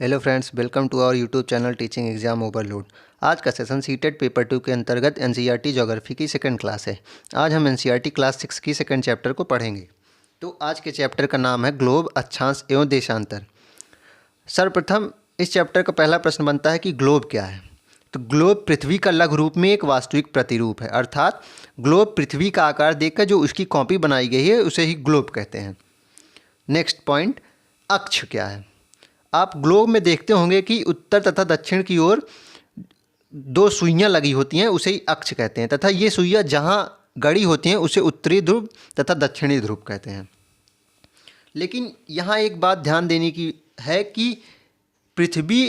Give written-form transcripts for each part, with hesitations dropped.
Hello friends, welcome to our YouTube channel teaching exam overload. आज का session CTET paper 2 के अंतर्गत NCERT geography की सेकंड क्लास है। आज हम एनसीईआरटी क्लास 6 की सेकंड चैप्टर को पढ़ेंगे। तो आज के चैप्टर का नाम है ग्लोब, अक्षांश एवं देशांतर। सर्वप्रथम इस चैप्टर का पहला प्रश्न बनता है कि ग्लोब क्या है। तो ग्लोब पृथ्वी का लघु रूप में एक वास्तविक प्रतिरूप है, अर्थात ग्लोब पृथ्वी का आकार देखकर जो उसकी कॉपी बनाई गई है उसे ही ग्लोब कहते हैं। नेक्स्ट पॉइंट, अक्ष क्या है। आप ग्लोब में देखते होंगे कि उत्तर तथा दक्षिण की ओर दो सुइयां लगी होती हैं, उसे ही अक्ष कहते हैं, तथा ये सुइयां जहां गड़ी होती हैं उसे उत्तरी ध्रुव तथा दक्षिणी ध्रुव कहते हैं। लेकिन यहाँ एक बात ध्यान देने की है कि पृथ्वी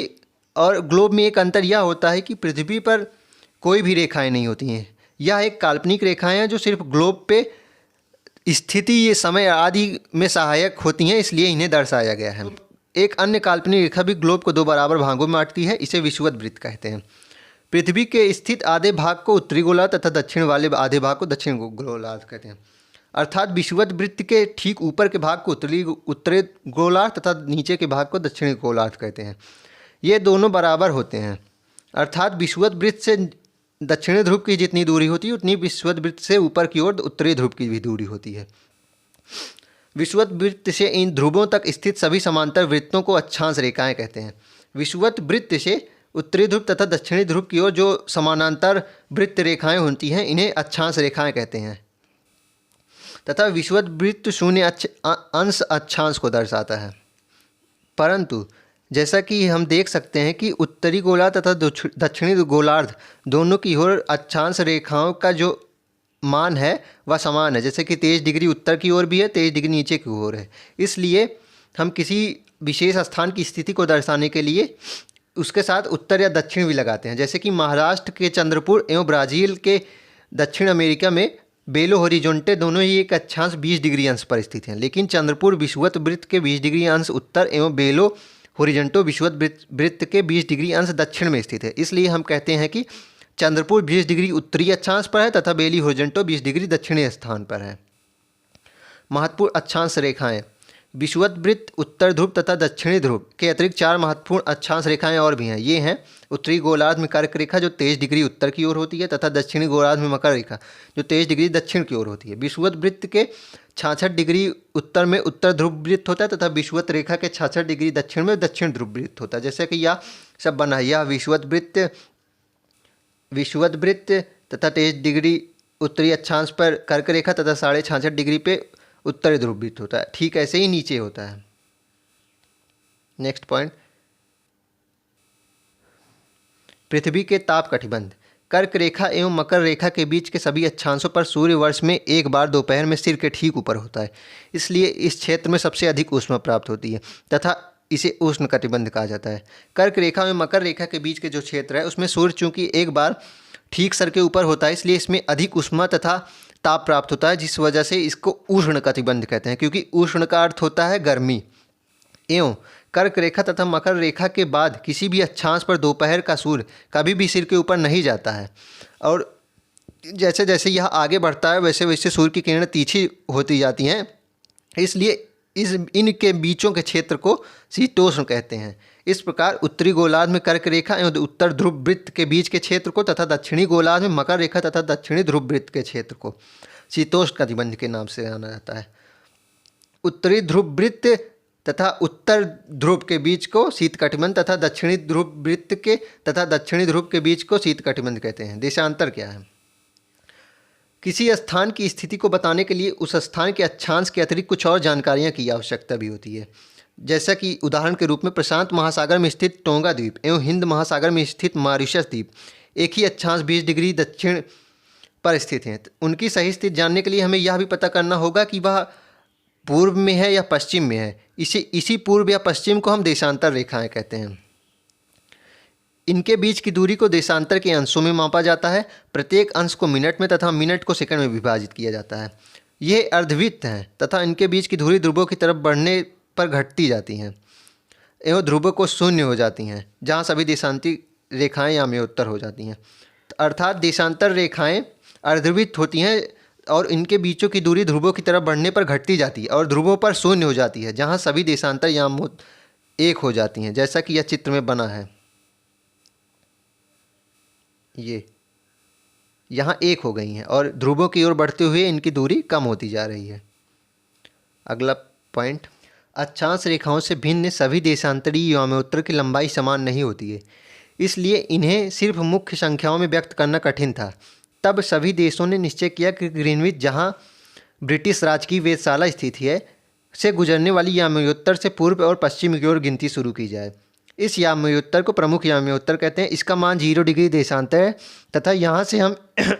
और ग्लोब में एक अंतर यह होता है कि पृथ्वी पर कोई भी रेखाएं नहीं होती हैं। यह एक काल्पनिक रेखाएं हैं जो सिर्फ ग्लोब पे स्थिति, ये समय आदि में सहायक होती हैं, इसलिए इन्हें दर्शाया गया है। एक अन्य काल्पनिक रेखा भी ग्लोब को दो बराबर भागों में बांटती है, इसे विषुवत वृत्त कहते हैं। पृथ्वी के स्थित आधे भाग को उत्तरी गोलार्ध तथा दक्षिण वाले आधे भाग को दक्षिण गोलार्ध कहते हैं। अर्थात विषुवत वृत्त के ठीक ऊपर के भाग को उत्तरी गोलार्ध तथा नीचे के भाग को दक्षिणी गोलार्ध कहते हैं। ये दोनों बराबर होते हैं, अर्थात विषुवत वृत्त से दक्षिणी ध्रुव की जितनी दूरी होती है उतनी विषुवत वृत्त से ऊपर की ओर उत्तरी ध्रुव की भी दूरी होती है। विषुवत वृत्त से इन ध्रुवों तक स्थित सभी समांतर वृत्तों को अक्षांश रेखाएं कहते हैं। विषुवत वृत्त से उत्तरी ध्रुव तथा दक्षिणी ध्रुव की ओर जो समानांतर वृत्त रेखाएं होती हैं इन्हें अक्षांश रेखाएं कहते हैं। तथा विषुवत वृत्त शून्य अंश अक्षांश को दर्शाता है। परंतु जैसा कि हम देख सकते हैं कि उत्तरी गोलार्ध तथा दक्षिणी गोलार्ध दोनों की ओर अक्षांश रेखाओं का जो मान है वह समान है, जैसे कि 23 डिग्री उत्तर की ओर भी है, 23 डिग्री नीचे की ओर है। इसलिए हम किसी विशेष स्थान की स्थिति को दर्शाने के लिए उसके साथ उत्तर या दक्षिण भी लगाते हैं। जैसे कि महाराष्ट्र के चंद्रपुर एवं ब्राज़ील के दक्षिण अमेरिका में बेलो होरिजोंटे दोनों ही एक अक्षांश 20 डिग्री अंश पर स्थित हैं, लेकिन चंद्रपुर विषुवत वृत्त के 20 डिग्री अंश उत्तर एवं बेलो होरिजोंटो विषुवत वृत्त के 20 डिग्री अंश दक्षिण में स्थित है। इसलिए हम कहते हैं कि चंद्रपुर 20 डिग्री उत्तरी अक्षांश पर है तथा बेली होरिजोंटो 20 डिग्री दक्षिणी स्थान पर है। महत्वपूर्ण अक्षांश रेखाएं। विषुवत वृत्त, उत्तर ध्रुव तथा दक्षिणी ध्रुव के अतिरिक्त 4 महत्वपूर्ण अक्षांश रेखाएं और भी हैं। ये हैं उत्तरी गोलार्ध में कर्क रेखा जो 23 डिग्री उत्तर की ओर होती है तथा दक्षिणी गोलार्ध में मकर रेखा जो 23 डिग्री दक्षिण की ओर होती है। विषुवत वृत्त के 66 डिग्री उत्तर में उत्तर ध्रुव वृत्त होता है तथा विषुवत रेखा के 66 डिग्री दक्षिण में दक्षिण ध्रुव वृत्त होता है। जैसे कि यह सब बना है, यह विषुवत वृत्त तथा 23 डिग्री उत्तरी अक्षांश पर कर्क रेखा तथा 66.5 डिग्री पे उत्तरी ध्रुव वृत्त होता है। ठीक ऐसे ही नीचे होता है। नेक्स्ट पॉइंट, पृथ्वी के ताप कटिबंध। कर्क रेखा एवं मकर रेखा के बीच के सभी अक्षांशों पर सूर्य वर्ष में एक बार दोपहर में सिर के ठीक ऊपर होता है, इसलिए इस क्षेत्र में सबसे अधिक ऊष्मा प्राप्त होती है तथा इसे उष्ण कटिबंध कहा जाता है। कर्क रेखा में मकर रेखा के बीच के जो क्षेत्र है उसमें सूर्य चूंकि एक बार ठीक सर के ऊपर होता है, इसलिए इसमें अधिक ऊष्मा तथा ताप प्राप्त होता है, जिस वजह से इसको उष्ण कटिबंध कहते हैं, क्योंकि उष्ण का अर्थ होता है गर्मी। एवं कर्क रेखा तथा मकर रेखा के बाद किसी भी अक्षांश पर दोपहर का सूर्य कभी भी सिर के ऊपर नहीं जाता है, और जैसे जैसे यह आगे बढ़ता है वैसे वैसे सूर्य की किरणें तीखी होती जाती हैं, इसलिए इनके बीचों के क्षेत्र को शीतोष्ण कहते हैं। इस प्रकार उत्तरी गोलार्ध में कर्क रेखा एवं उत्तर ध्रुव वृत्त के बीच के क्षेत्र को तथा दक्षिणी गोलार्ध में मकर रेखा तथा दक्षिणी ध्रुव वृत्त के क्षेत्र को शीतोष्ण कटिबंध के नाम से जाना जाता है। उत्तरी ध्रुव वृत्त तथा उत्तर ध्रुव के बीच को शीत कटिबंध तथा दक्षिणी ध्रुव वृत्त के तथा दक्षिणी ध्रुव के बीच को शीत कटिबंध कहते हैं। देशांतर क्या है। किसी स्थान की स्थिति को बताने के लिए उस स्थान के अक्षांश के अतिरिक्त कुछ और जानकारियां की आवश्यकता भी होती है। जैसा कि उदाहरण के रूप में प्रशांत महासागर में स्थित टोंगा द्वीप एवं हिंद महासागर में स्थित मॉरिशस द्वीप एक ही अक्षांश 20 डिग्री दक्षिण पर स्थित हैं। उनकी सही स्थिति जानने के लिए हमें यह भी पता करना होगा कि वह पूर्व में है या पश्चिम में है। इसी पूर्व या पश्चिम को हम देशांतर रेखाएं कहते हैं। इनके बीच की दूरी को देशांतर के अंशों में मापा जाता है। प्रत्येक अंश को मिनट में तथा मिनट को सेकंड में विभाजित किया जाता है। ये अर्धवृत्त हैं तथा इनके बीच की दूरी ध्रुवों की तरफ बढ़ने पर घटती जाती हैं एवं ध्रुवों को शून्य हो जाती हैं, जहाँ सभी देशांती रेखाएं या में उत्तर हो जाती हैं। अर्थात देशांतर रेखाएं अर्धवृत्त होती हैं और इनके बीचों की दूरी ध्रुवों की तरफ बढ़ने पर घटती जाती है और ध्रुवों पर शून्य हो जाती है, जहाँ सभी देशांतर एक हो जाती हैं, जैसा कि यह चित्र में बना है। ये यहाँ एक हो गई हैं और ध्रुवों की ओर बढ़ते हुए इनकी दूरी कम होती जा रही है। अगला पॉइंट, अक्षांश रेखाओं से भिन्न सभी देशांतरी याम्योत्तर की लंबाई समान नहीं होती है, इसलिए इन्हें सिर्फ मुख्य संख्याओं में व्यक्त करना कठिन था। तब सभी देशों ने निश्चय किया कि ग्रीनविच, जहाँ ब्रिटिश राज की वेधशाला स्थित है, से गुजरने वाली याम्योत्तर से पूर्व और पश्चिम की ओर गिनती शुरू की जाए। इस याम्योत्तर को प्रमुख याम्योत्तर कहते हैं। इसका मान 0 डिग्री देशांतर है तथा यहाँ से हम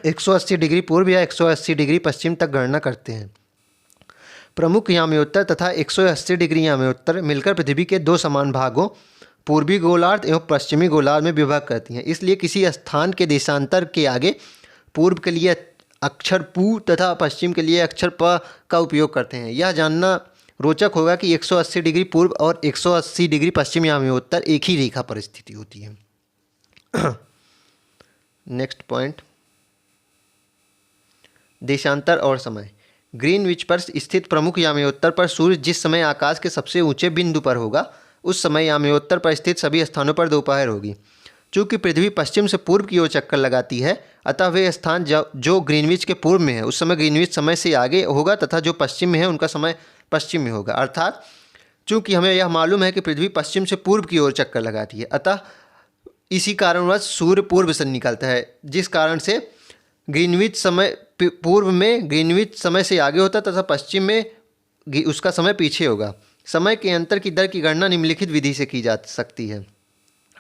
180 डिग्री पूर्व या 180 डिग्री पश्चिम तक गणना करते हैं। प्रमुख याम्योत्तर तथा 180 डिग्री याम्योत्तर मिलकर पृथ्वी के दो समान भागों, पूर्वी गोलार्ध एवं पश्चिमी गोलार्ध में विभाग करती हैं। इसलिए किसी स्थान के देशांतर के आगे पूर्व के लिए अक्षर पू तथा पश्चिम के लिए अक्षर प का उपयोग करते हैं। यह जानना रोचक होगा कि 180 डिग्री पूर्व और 180 डिग्री पश्चिम याम्योत्तर एक ही रेखा पर स्थिति होती है। नेक्स्ट पॉइंट, देशांतर और समय। ग्रीनविच पर स्थित प्रमुख याम्योत्तर पर सूर्य जिस समय आकाश के सबसे ऊंचे बिंदु पर होगा, उस समय याम्योत्तर पर स्थित सभी स्थानों पर दोपहर होगी। चूँकि पृथ्वी पश्चिम से पूर्व की ओर चक्कर लगाती है, अतः वे स्थान जो ग्रीनविच के पूर्व में है उस समय ग्रीनविच समय से आगे होगा तथा जो पश्चिम में है उनका समय पश्चिम में होगा। अर्थात चूँकि हमें यह मालूम है कि पृथ्वी पश्चिम से पूर्व की ओर चक्कर लगाती है, अतः इसी कारणवश सूर्य पूर्व से निकलता है, जिस कारण से ग्रीनविच समय पूर्व में ग्रीनविच समय से आगे होता तथा पश्चिम में उसका समय पीछे होगा। समय के अंतर की दर की गणना निम्नलिखित विधि से की जा सकती है।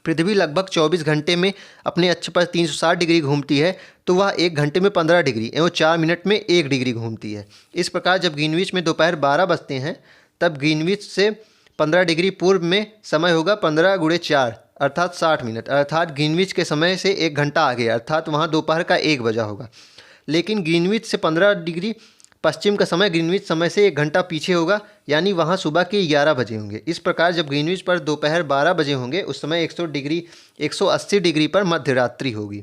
पृथ्वी लगभग 24 घंटे में अपने अक्ष पर 360 डिग्री घूमती है, तो वह 1 घंटे में 15 डिग्री एवं 4 मिनट में 1 डिग्री घूमती है। इस प्रकार जब ग्रीनविच में दोपहर 12 बजते हैं, तब ग्रीनविच से 15 डिग्री पूर्व में समय होगा 15 × 4 अर्थात 60 मिनट, अर्थात ग्रीनविच के समय से 1 घंटा आगे, अर्थात वहाँ दोपहर का 1 बजा होगा। लेकिन ग्रीनविच से 15 डिग्री पश्चिम का समय ग्रीनविच समय से 1 घंटा पीछे होगा, यानी वहाँ सुबह के 11 बजे होंगे। इस प्रकार जब ग्रीनविच पर दोपहर 12 बजे होंगे, उस समय 180 डिग्री पर मध्य रात्रि होगी।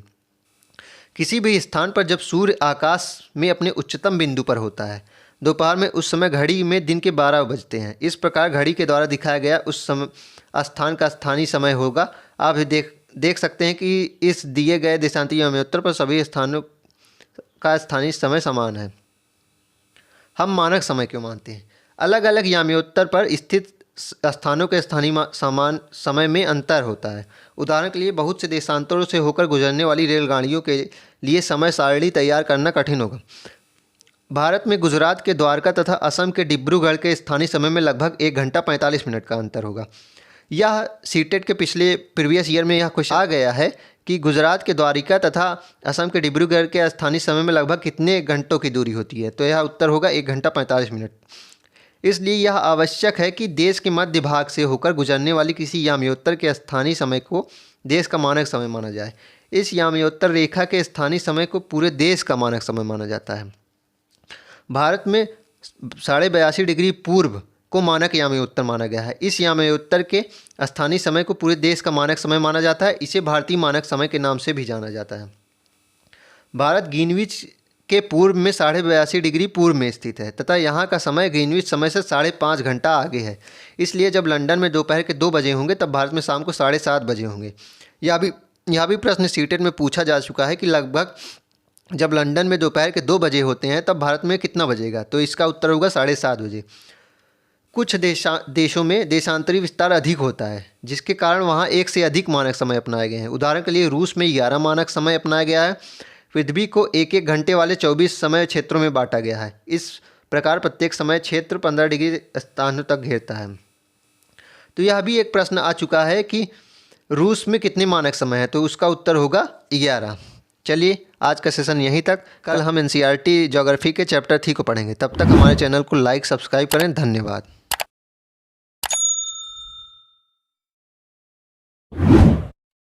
किसी भी स्थान पर जब सूर्य आकाश में अपने उच्चतम बिंदु पर होता है, दोपहर में, उस समय घड़ी में दिन के 12 बजते हैं। इस प्रकार घड़ी के द्वारा दिखाया गया उस समय स्थान का स्थानीय समय होगा। आप देख सकते हैं कि इस दिए गए देशांतरी याम्योत्तर पर सभी स्थानों का स्थानीय समय समान है। हम मानक समय क्यों मानते हैं? अलग अलग याम्योत्तर पर स्थित स्थानों के स्थानीय समान समय में अंतर होता है। उदाहरण के लिए, बहुत से देशांतरों से होकर गुजरने वाली रेलगाड़ियों के लिए समय सारणी तैयार करना कठिन होगा। भारत में गुजरात के द्वारका तथा असम के डिब्रूगढ़ के स्थानीय समय में लगभग 1 घंटा 45 मिनट का अंतर होगा। यह सीटेट के प्रीवियस ईयर में यह क्वेश्चन आ गया है कि गुजरात के द्वारिका तथा असम के डिब्रूगढ़ के स्थानीय समय में लगभग कितने घंटों की दूरी होती है, तो यह उत्तर होगा 1 घंटा 45 मिनट। इसलिए यह आवश्यक है कि देश के मध्य भाग से होकर गुजरने वाली किसी याम्योत्तर के स्थानीय समय को देश का मानक समय माना जाए। इस याम्योत्तर रेखा के स्थानीय समय को पूरे देश का मानक समय माना जाता है। भारत में 82.5 डिग्री पूर्व को मानक याम्योत्तर माना गया है। इस याम्योत्तर के स्थानीय समय को पूरे देश का मानक समय माना जाता है। इसे भारतीय मानक समय के नाम से भी जाना जाता है। भारत ग्रीनविच के पूर्व में 82.5 डिग्री पूर्व में स्थित है तथा यहाँ का समय ग्रीनविच समय से 5.5 घंटा आगे है। इसलिए जब लंदन में दोपहर के 2 बजे होंगे, तब भारत में शाम को 7:30 बजे होंगे। यह भी प्रश्न सीटेट में पूछा जा चुका है कि लगभग जब लंदन में दोपहर के 2 बजे होते हैं, तब भारत में कितना बजेगा, तो इसका उत्तर होगा 7:30 बजे। कुछ देशों में देशांतरी विस्तार अधिक होता है, जिसके कारण वहाँ 1 से अधिक मानक समय अपनाए गए हैं। उदाहरण के लिए, रूस में 11 मानक समय अपनाया गया है। पृथ्वी को 1-1 घंटे वाले 24 समय क्षेत्रों में बांटा गया है। इस प्रकार प्रत्येक समय क्षेत्र 15 डिग्री स्थानों तक घेरता है। तो यह भी एक प्रश्न आ चुका है कि रूस में कितने मानक समय है, तो उसका उत्तर होगा 11। चलिए, आज का सेशन यहीं तक। कल हम NCERT ज्योग्राफी के चैप्टर 3 को पढ़ेंगे। तब तक हमारे चैनल को लाइक सब्सक्राइब करें। धन्यवाद।